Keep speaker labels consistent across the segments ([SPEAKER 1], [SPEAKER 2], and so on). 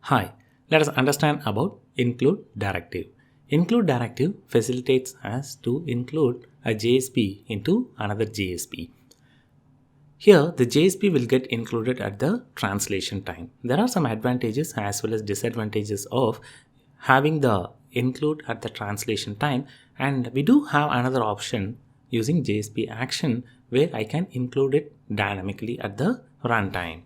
[SPEAKER 1] Hi, let us understand about include directive. Include directive facilitates us to include a JSP into another JSP. Here, the JSP will get included at the translation time. There are some advantages as well as disadvantages of having the include at the translation time, and we do have another option using JSP action where I can include it dynamically at the runtime.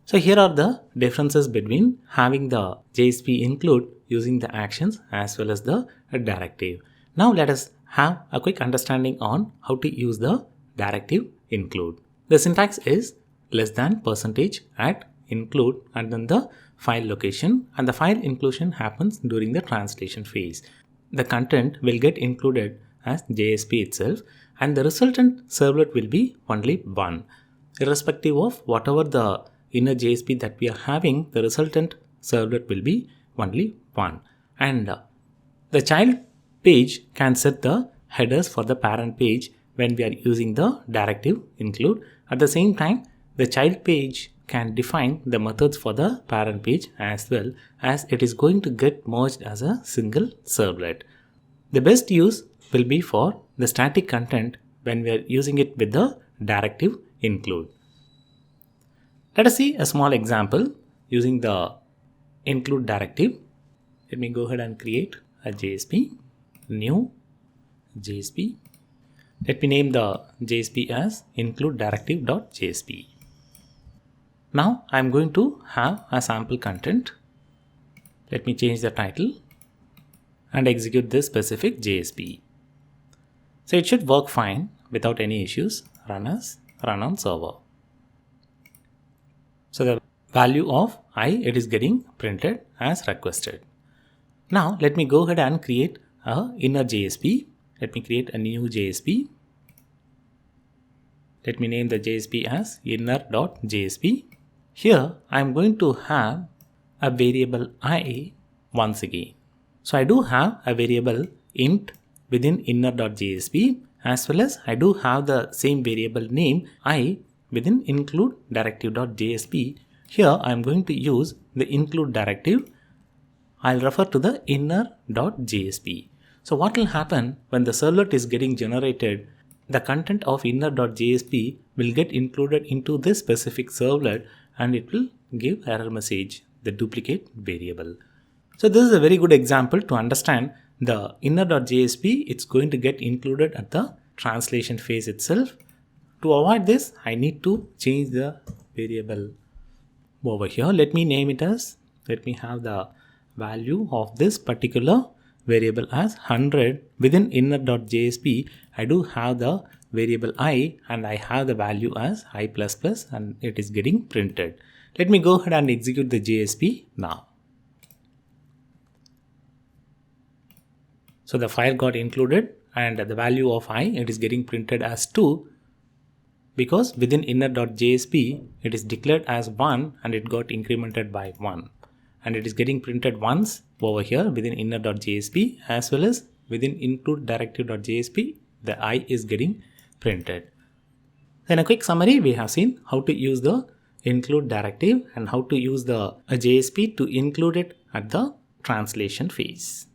[SPEAKER 1] So here are the differences between having the JSP include using the actions as well as the directive. Now let us have a quick understanding on how to use the directive include. The syntax is less than percentage at include and then the file location, and the file inclusion happens during the translation phase. The content will get included as JSP itself, and the resultant servlet will be only one. Irrespective of whatever the inner JSP that we are having, the resultant servlet will be only one. And the child page can set the headers for the parent page when we are using the directive include. At the same time, the child page can define the methods for the parent page as well, as it is going to get merged as a single servlet. The best use will be for the static content when we are using it with the directive include. Let us see a small example using the include directive. Let me go ahead and create a JSP, new JSP. Let me name the JSP as include directive.jsp. Now I am going to have a sample content. Let me change the title and execute this specific JSP. So it should work fine without any issues. Run on server. So the value of I, it is getting printed as requested. Now let me go ahead and create a inner JSP. Let me create a new JSP. Let me name the JSP as inner.jsp. Here I am going to have a variable I once again. So I do have a variable int within inner.jsp, as well as I do have the same variable name I within include directive.jsp. Here I am going to use the include directive. I'll refer to the inner.jsp. So what will happen when the servlet is getting generated, the content of inner.jsp will get included into this specific servlet and it will give error message, the duplicate variable. So this is a very good example to understand the inner.jsp. It's going to get included at the translation phase itself. To avoid this, I need to change the variable over here. Let me name it as, let me have the value of this particular variable as 100. Within inner.jsp, I do have the variable I and I have the value as I++ and it is getting printed. Let me go ahead and execute the JSP now. So the file got included and the value of I, it is getting printed as 2 because within inner.jsp, it is declared as 1 and it got incremented by 1. And it is getting printed once over here within inner.jsp as well as within include directive.jsp, the I is getting printed. Then a quick summary, we have seen how to use the include directive and how to use the JSP to include it at the translation phase.